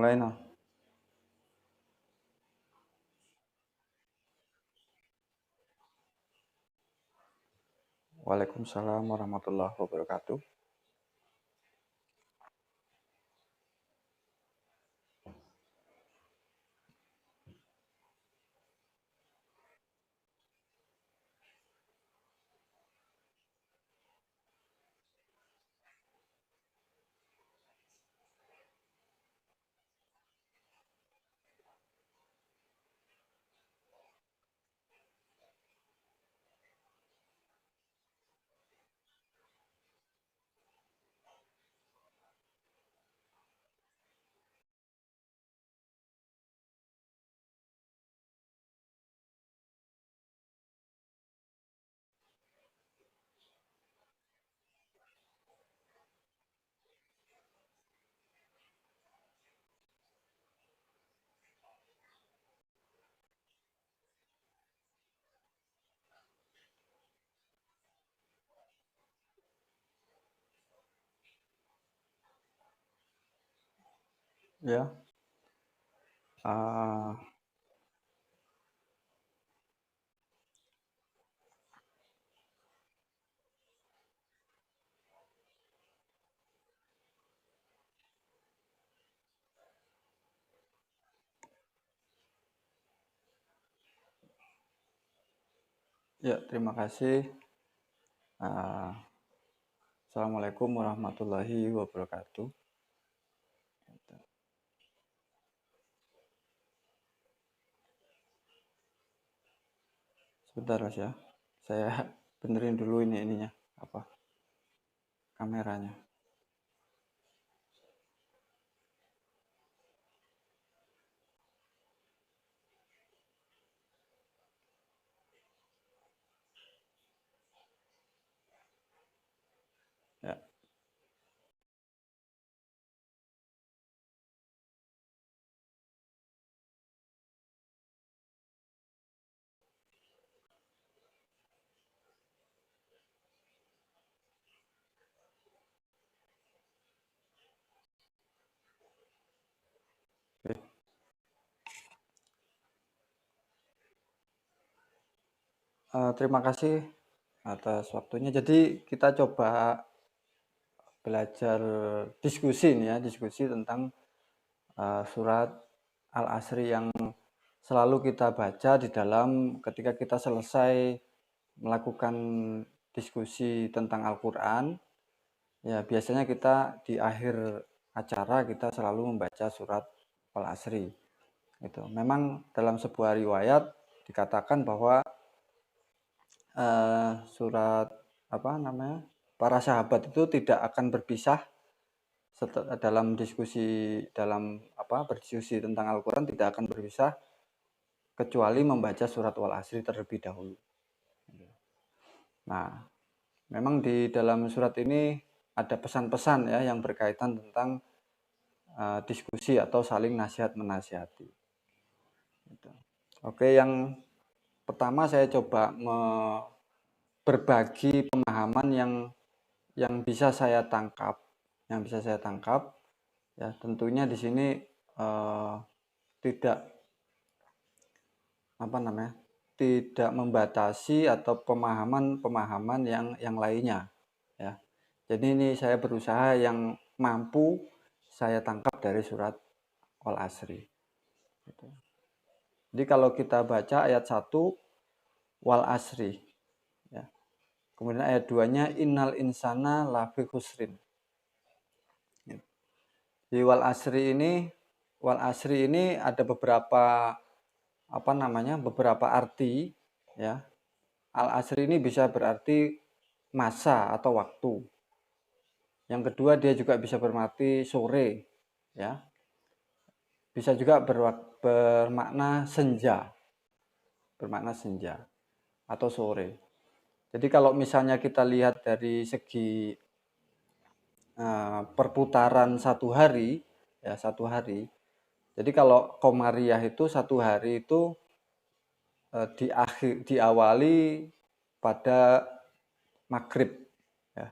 mulai no. Waalaikumsalam warahmatullahi wabarakatuh. Ya, ya terima kasih. Assalamualaikum warahmatullahi wabarakatuh. Sebentar Mas ya, saya benerin dulu ininya apa kameranya. Ya. Oke. Terima kasih atas waktunya. Jadi kita coba belajar diskusi nih ya, diskusi tentang surat Al-Asri yang selalu kita baca di dalam ketika kita selesai melakukan diskusi tentang Al-Quran. Ya, biasanya kita di akhir acara kita selalu membaca surat Al-Asri. Gitu. Memang dalam sebuah riwayat dikatakan bahwa surat apa namanya para sahabat itu tidak akan berpisah dalam diskusi berdiskusi tentang Al-Quran, tidak akan berpisah kecuali membaca surat Al-Asri terlebih dahulu. Nah, memang di dalam surat ini ada pesan-pesan ya yang berkaitan tentang diskusi atau saling nasihat menasihati. Gitu. Oke, yang pertama saya coba berbagi pemahaman yang bisa saya tangkap, ya tentunya di sini tidak tidak membatasi atau pemahaman yang lainnya, ya. Jadi ini saya berusaha yang mampu saya tangkap dari surat Al-Asri. Gitu. Jadi kalau kita baca ayat 1 wal asri, ya. Kemudian ayat 2-nya innal insana lafi khusrin. Di wal asri ini ada beberapa beberapa arti, ya. Al asri ini bisa berarti masa atau waktu. Yang kedua dia juga bisa berarti sore, ya. Bisa juga bermakna senja. Bermakna senja atau sore. Jadi kalau misalnya kita lihat dari segi perputaran satu hari, ya satu hari. Jadi kalau Komariah itu satu hari itu diawali pada maghrib, ya.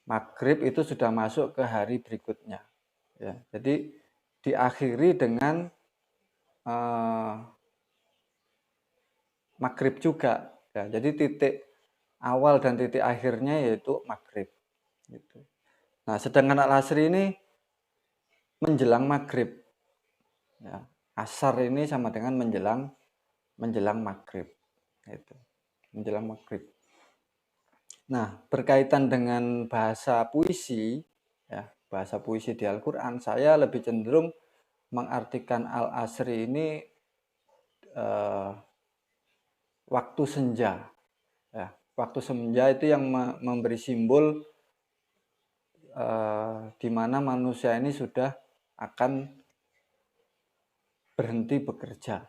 Maghrib itu sudah masuk ke hari berikutnya, ya. Jadi diakhiri dengan maghrib juga. Ya, jadi titik awal dan titik akhirnya yaitu maghrib. Gitu. Nah, sedangkan al-asri ini menjelang maghrib. Ya, asar ini sama dengan menjelang maghrib. Itu menjelang maghrib. Nah, berkaitan dengan bahasa puisi, ya, bahasa puisi di Al-Quran, saya lebih cenderung mengartikan al-asri ini waktu senja. Ya, waktu senja itu yang memberi simbol di mana manusia ini sudah akan berhenti bekerja,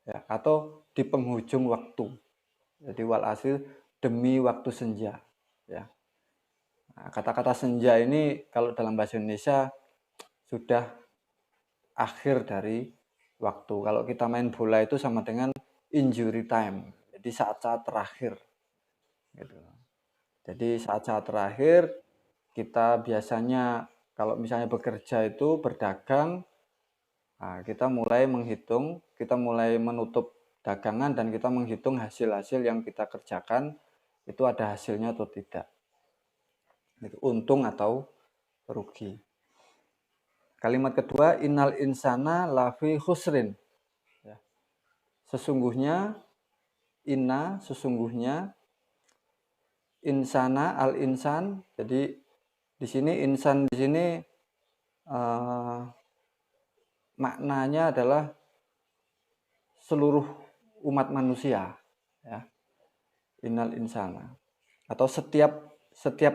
ya, atau di penghujung waktu. Jadi wal asr demi waktu senja. Ya. Nah, kata-kata senja ini kalau dalam bahasa Indonesia sudah akhir dari waktu. Kalau kita main bola itu sama dengan injury time. Jadi saat-saat terakhir. Gitu. Jadi saat-saat terakhir kita biasanya kalau misalnya bekerja itu berdagang, nah, kita mulai menghitung, kita mulai menutup dagangan dan kita menghitung hasil-hasil yang kita kerjakan itu ada hasilnya atau tidak. Itu untung atau rugi. Kalimat kedua, innal insana lafi khusrin. Ya. Sesungguhnya, sesungguhnya, insana, al-insan. Jadi di sini insan di sini maknanya adalah seluruh umat manusia. Ya. Innal insana. Atau setiap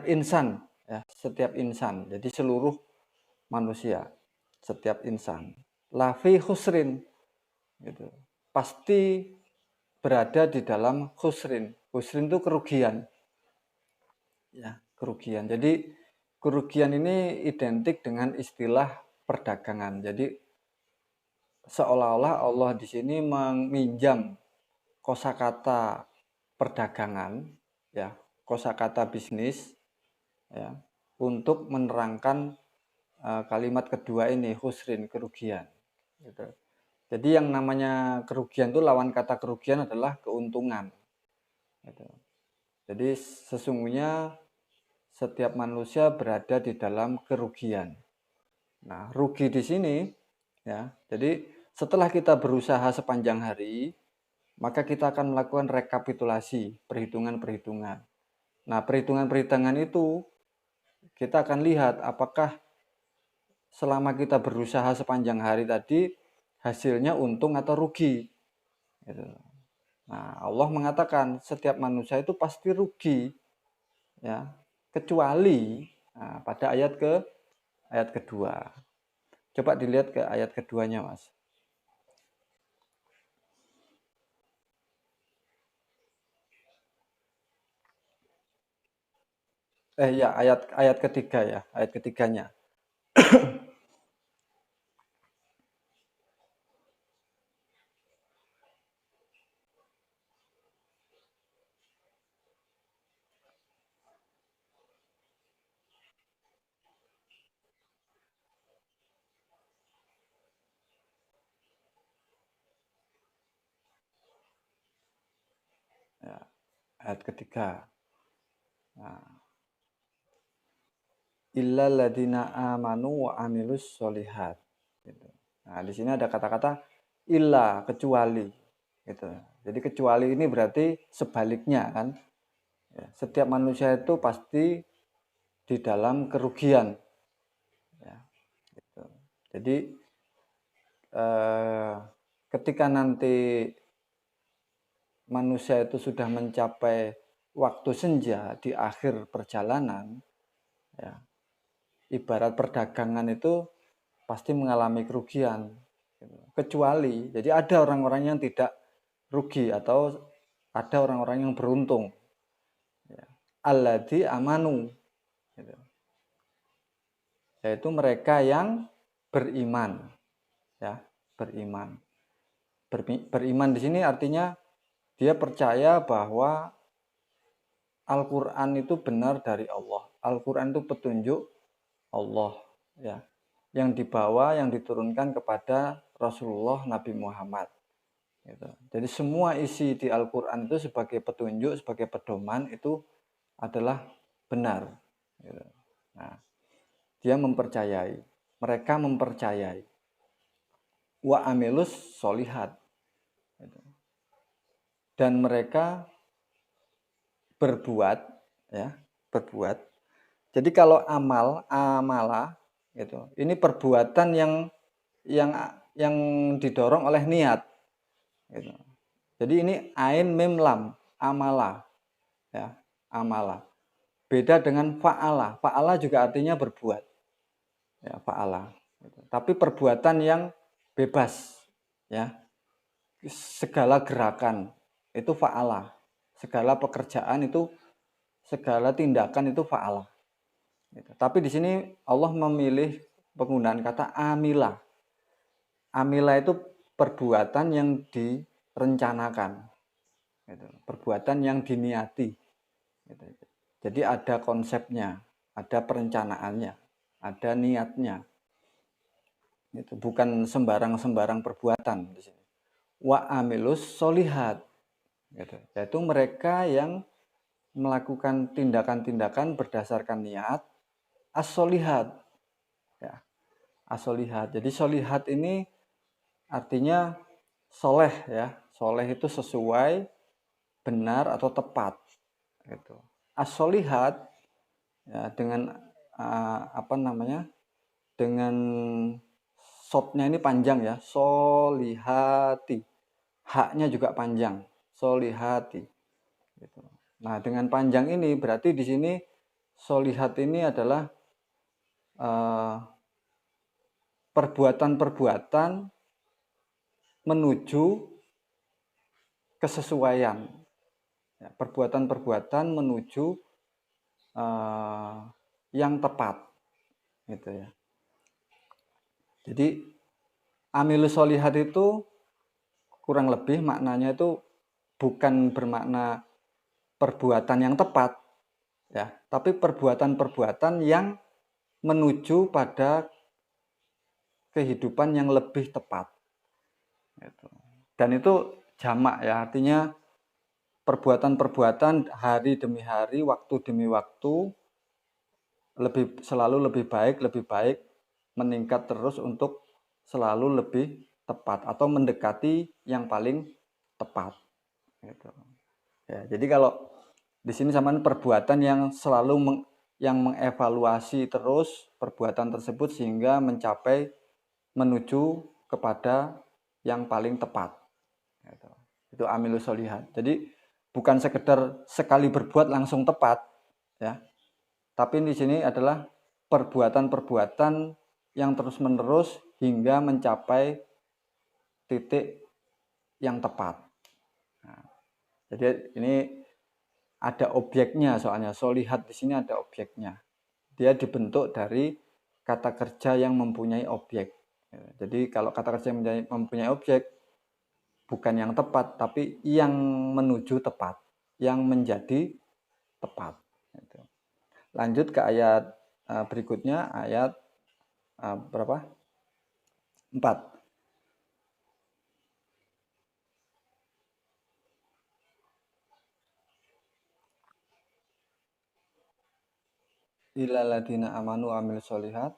insan. Ya, setiap insan. Jadi seluruh manusia. Setiap insan. Lafi khusrin. Gitu. Pasti berada di dalam khusrin. Khusrin itu kerugian. Ya, kerugian. Jadi kerugian ini identik dengan istilah perdagangan. Jadi seolah-olah Allah di sini meminjam kosakata perdagangan, ya, kosakata bisnis, ya, untuk menerangkan kalimat kedua ini, khusrin, kerugian. Gitu. Jadi yang namanya kerugian itu lawan kata kerugian adalah keuntungan. Gitu. Jadi sesungguhnya setiap manusia berada di dalam kerugian. Nah, rugi di sini, ya. Jadi setelah kita berusaha sepanjang hari, maka kita akan melakukan rekapitulasi, perhitungan-perhitungan. Nah, perhitungan-perhitungan itu kita akan lihat apakah selama kita berusaha sepanjang hari tadi hasilnya untung atau rugi. Gitu. Nah, Allah mengatakan setiap manusia itu pasti rugi, ya, kecuali pada ayat kedua. Coba dilihat ke ayat keduanya, Mas. Ya, ayat ketiga ya, ayat ketiganya. Ya, ayat ketiga. Nah, illal ladina amanu wa amilus solihat. Gitu. Nah, di sini ada kata-kata illa, kecuali. Gitu. Jadi kecuali ini berarti sebaliknya kan. Ya, setiap manusia itu pasti di dalam kerugian. Ya, gitu. Jadi ketika nanti manusia itu sudah mencapai waktu senja di akhir perjalanan, ya, ibarat perdagangan itu pasti mengalami kerugian. Kecuali, jadi ada orang-orang yang tidak rugi atau ada orang-orang yang beruntung. Ya. Alladzi amanu. Gitu. Yaitu mereka yang beriman. Ya, beriman. Beriman di sini artinya dia percaya bahwa Al-Quran itu benar dari Allah. Al-Quran itu petunjuk Allah. Ya. yang dibawa, yang diturunkan kepada Rasulullah Nabi Muhammad. Gitu. Jadi semua isi di Al-Quran itu sebagai petunjuk, sebagai pedoman itu adalah benar. Gitu. Nah, dia mempercayai, mereka mempercayai. Wa amilus solihat. Gitu. Dan mereka berbuat, ya, berbuat. Jadi kalau amala, gitu, ini perbuatan yang yang didorong oleh niat. Gitu. Jadi ini ain mim lam, amala, ya, amala. Beda dengan fa'ala. Fa'ala juga artinya berbuat, ya, fa'ala. Gitu. Tapi perbuatan yang bebas, ya, segala gerakan itu fa'ala. Segala pekerjaan itu, segala tindakan itu fa'ala. Gitu. Tapi di sini Allah memilih penggunaan kata amila. Amila itu perbuatan yang direncanakan, gitu. Perbuatan yang diniati. Gitu. Jadi ada konsepnya, ada perencanaannya, ada niatnya. Itu bukan sembarang-sembarang perbuatan di sini. Wa amilus solihat, gitu. Yaitu mereka yang melakukan tindakan-tindakan berdasarkan niat as-solihat, ya, as-solihat. Jadi solihat ini artinya soleh, ya. Soleh itu sesuai, benar atau tepat, gitu. As-solihat, ya, dengan apa namanya? Dengan shotnya ini panjang, ya. Solihati. Haknya juga panjang. Solihati. Gitu. Nah, dengan panjang ini berarti di sini solihat ini adalah perbuatan-perbuatan menuju kesesuaian, ya, perbuatan-perbuatan menuju yang tepat, gitu ya. Jadi amilus solihat itu kurang lebih maknanya itu bukan bermakna perbuatan yang tepat, ya, tapi perbuatan-perbuatan yang menuju pada kehidupan yang lebih tepat, gitu. Dan itu jamak, ya, artinya perbuatan-perbuatan hari demi hari, waktu demi waktu, selalu lebih baik, meningkat terus untuk selalu lebih tepat atau mendekati yang paling tepat. Gitu. Ya, jadi kalau di sini sama perbuatan yang selalu yang mengevaluasi terus perbuatan tersebut sehingga mencapai menuju kepada yang paling tepat. Gitu. Itu amilus solihat. Jadi bukan sekedar sekali berbuat langsung tepat, ya. Tapi di sini adalah perbuatan-perbuatan yang terus-menerus hingga mencapai titik yang tepat. Nah, jadi ini ada objeknya, soalnya solihat di sini ada objeknya. Dia dibentuk dari kata kerja yang mempunyai objek. Jadi kalau kata kerja yang mempunyai objek bukan yang tepat, tapi yang menuju tepat, yang menjadi tepat. Lanjut ke ayat berikutnya, ayat berapa? 4. Illal ladzina amanu wa amilus solihat.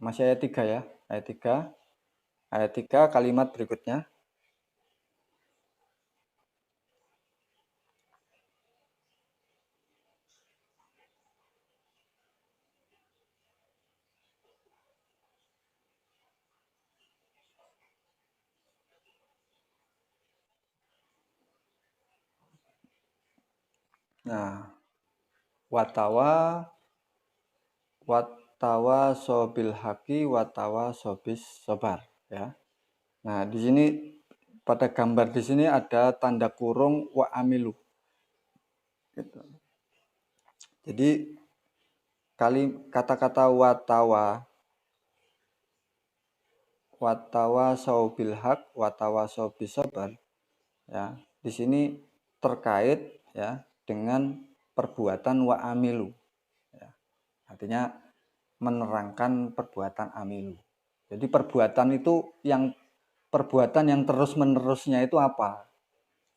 Masih ayat 3, ya. Ayat 3. Ayat 3 kalimat berikutnya. Nah, watawa sobil haki watawa sobis sobar, ya. Nah, di sini pada gambar di sini ada tanda kurung wa amilu. Gitu. Jadi kata-kata watawa sobil hak watawa sobis sobar, ya. Di sini terkait, ya, dengan perbuatan wa amilu. Ya. Artinya menerangkan perbuatan amilu. Jadi perbuatan yang terus-menerusnya itu apa?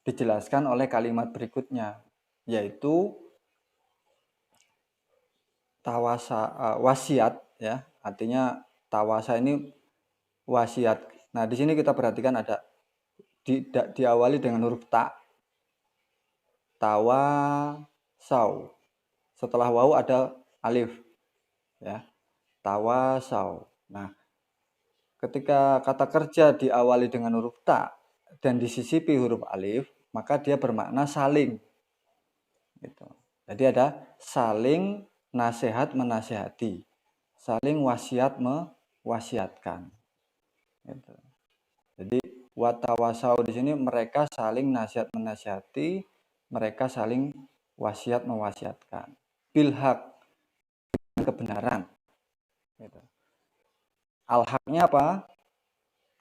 Dijelaskan oleh kalimat berikutnya, yaitu wasiat, ya. Artinya tawasa ini wasiat. Nah, di sini kita perhatikan ada diawali dengan huruf ta, tawasau. Setelah waw ada alif, ya. Tawasau. Nah, ketika kata kerja diawali dengan huruf ta dan disisipi huruf alif, maka dia bermakna saling. Gitu. Jadi ada saling nasihat menasihati, saling wasiat mewasiatkan. Gitu. Jadi watawasau di sini mereka saling nasihat menasihati, mereka saling wasiat mewasiatkan. Bilhaq, kebenaran. Gitu. Al-haqnya apa?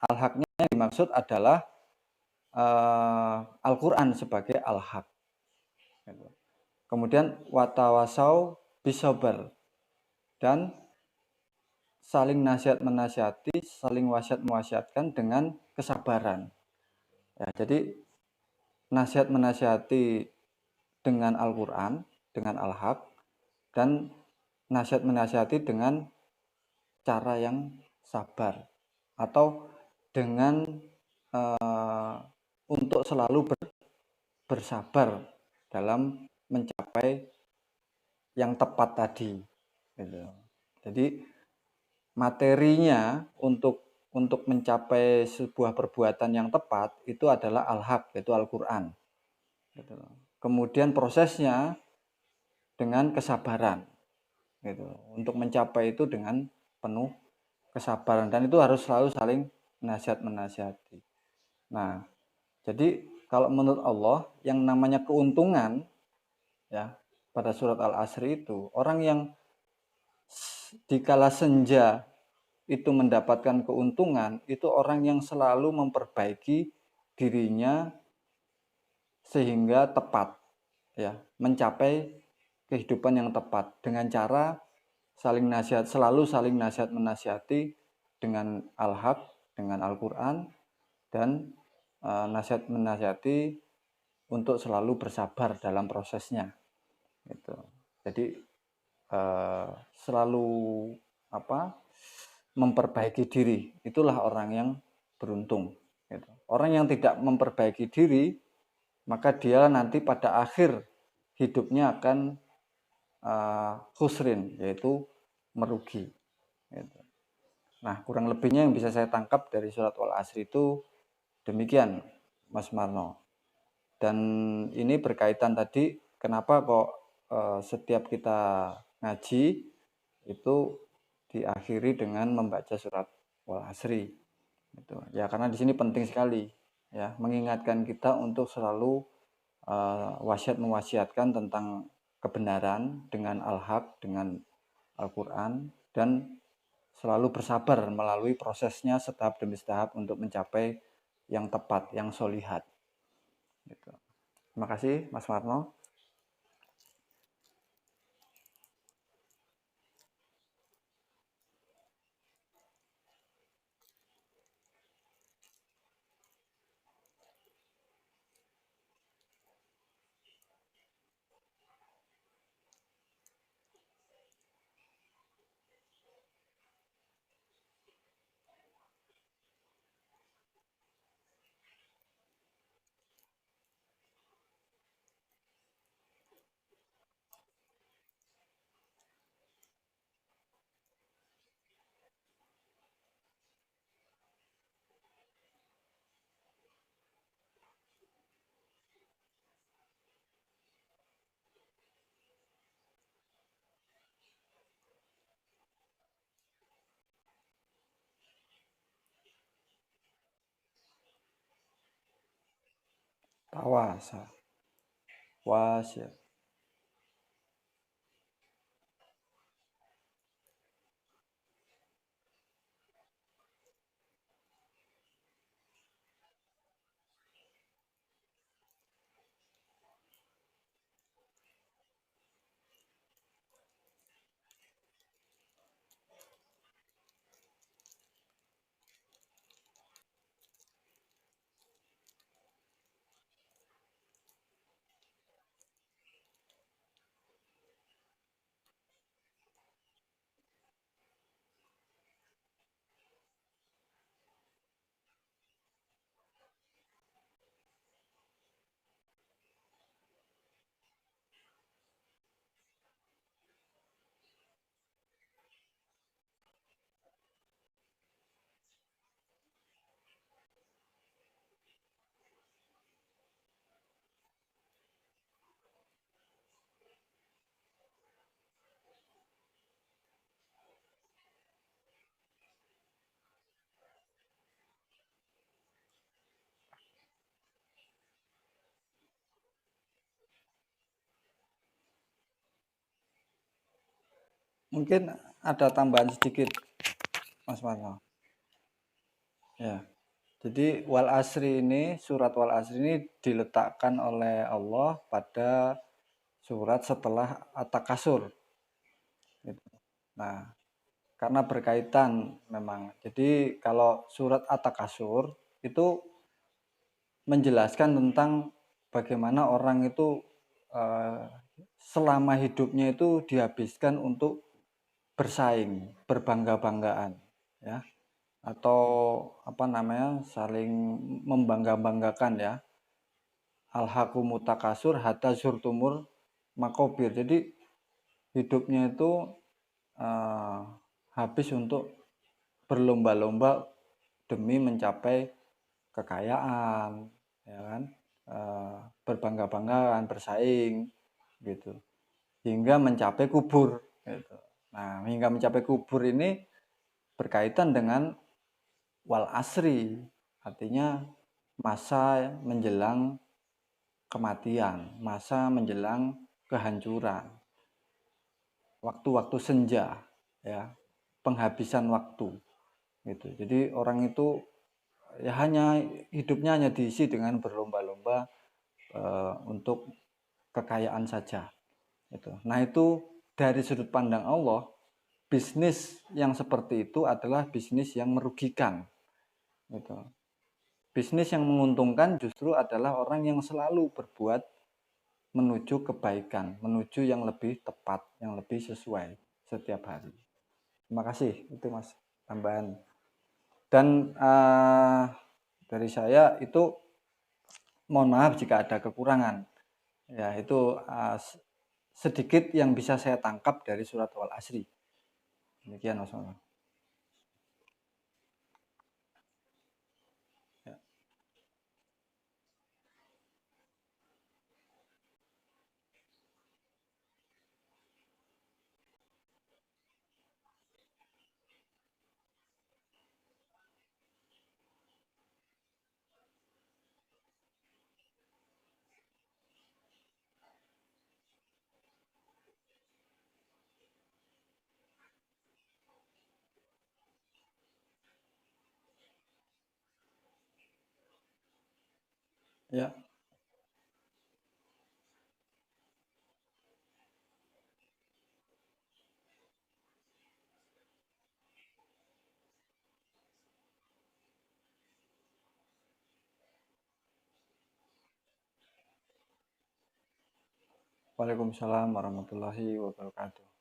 Al-haqnya yang dimaksud adalah Al-Quran sebagai al-haq. Gitu. Kemudian watawasau bisober, dan saling nasihat menasihati, saling wasiat mewasiatkan dengan kesabaran. Ya, jadi nasihat menasihati dengan Al-Quran, dengan Al-Haq, dan nasihat menasihati dengan cara yang sabar, atau dengan untuk selalu bersabar dalam mencapai yang tepat tadi. Gitu. Jadi materinya untuk mencapai sebuah perbuatan yang tepat itu adalah al-haq, yaitu Al-Quran. Gitu. Kemudian prosesnya dengan kesabaran. Gitu. Untuk mencapai itu dengan penuh kesabaran, dan itu harus selalu saling nasihat menasihati. Nah, jadi kalau menurut Allah yang namanya keuntungan, ya, pada surat Al-Asr itu orang yang dikala senja itu mendapatkan keuntungan, itu orang yang selalu memperbaiki dirinya sehingga tepat, ya, mencapai kehidupan yang tepat dengan cara selalu saling nasihat menasihati dengan al-haq, dengan Al-Quran, dan nasihat menasihati untuk selalu bersabar dalam prosesnya. Gitu. Jadi selalu memperbaiki diri, itulah orang yang beruntung. Gitu. Orang yang tidak memperbaiki diri, maka dia nanti pada akhir hidupnya akan khusrin, yaitu merugi. Gitu. Nah, kurang lebihnya yang bisa saya tangkap dari surat Al-Asr itu demikian, Mas Marno. Dan ini berkaitan tadi, kenapa kok setiap kita ngaji itu diakhiri dengan membaca surat Al-Asri. Gitu. Ya, karena di sini penting sekali, ya, mengingatkan kita untuk selalu wasiat mewasiatkan tentang kebenaran dengan al-haq, dengan Al-Quran, dan selalu bersabar melalui prosesnya setahap demi setahap untuk mencapai yang tepat, yang solihat. Gitu. Terima kasih, Mas Marno. Tawasa, wasiat. Mungkin ada tambahan sedikit, Mas Marno. Ya. Jadi wal asri ini, surat wal asri ini diletakkan oleh Allah pada surat setelah at-takasur. Gitu. Nah, karena berkaitan memang. Jadi kalau surat at-takasur itu menjelaskan tentang bagaimana orang itu eh, selama hidupnya itu dihabiskan untuk bersaing, berbangga-banggaan, ya, atau apa namanya, saling membangga-banggakan, ya. Alhaqumut takasur hatta zurtumul makobir. Jadi hidupnya itu eh, habis untuk berlomba-lomba demi mencapai kekayaan, ya kan, berbangga-banggaan, bersaing, gitu, hingga mencapai kubur, gitu. Nah, hingga mencapai kubur ini berkaitan dengan wal asri, artinya masa menjelang kematian, masa menjelang kehancuran, waktu-waktu senja, ya, penghabisan waktu, gitu. Jadi orang itu ya hidupnya hanya diisi dengan berlomba-lomba untuk kekayaan saja, gitu. Nah, itu dari sudut pandang Allah, bisnis yang seperti itu adalah bisnis yang merugikan, gitu. Bisnis yang menguntungkan justru adalah orang yang selalu berbuat menuju kebaikan, menuju yang lebih tepat, yang lebih sesuai setiap hari. Terima kasih, itu Mas tambahan. Dan dari saya itu, mohon maaf jika ada kekurangan. Ya, itu sedikit yang bisa saya tangkap dari surat Wal Asri. Demikian, Mas. Ya, ya. Waalaikumsalam warahmatullahi wabarakatuh.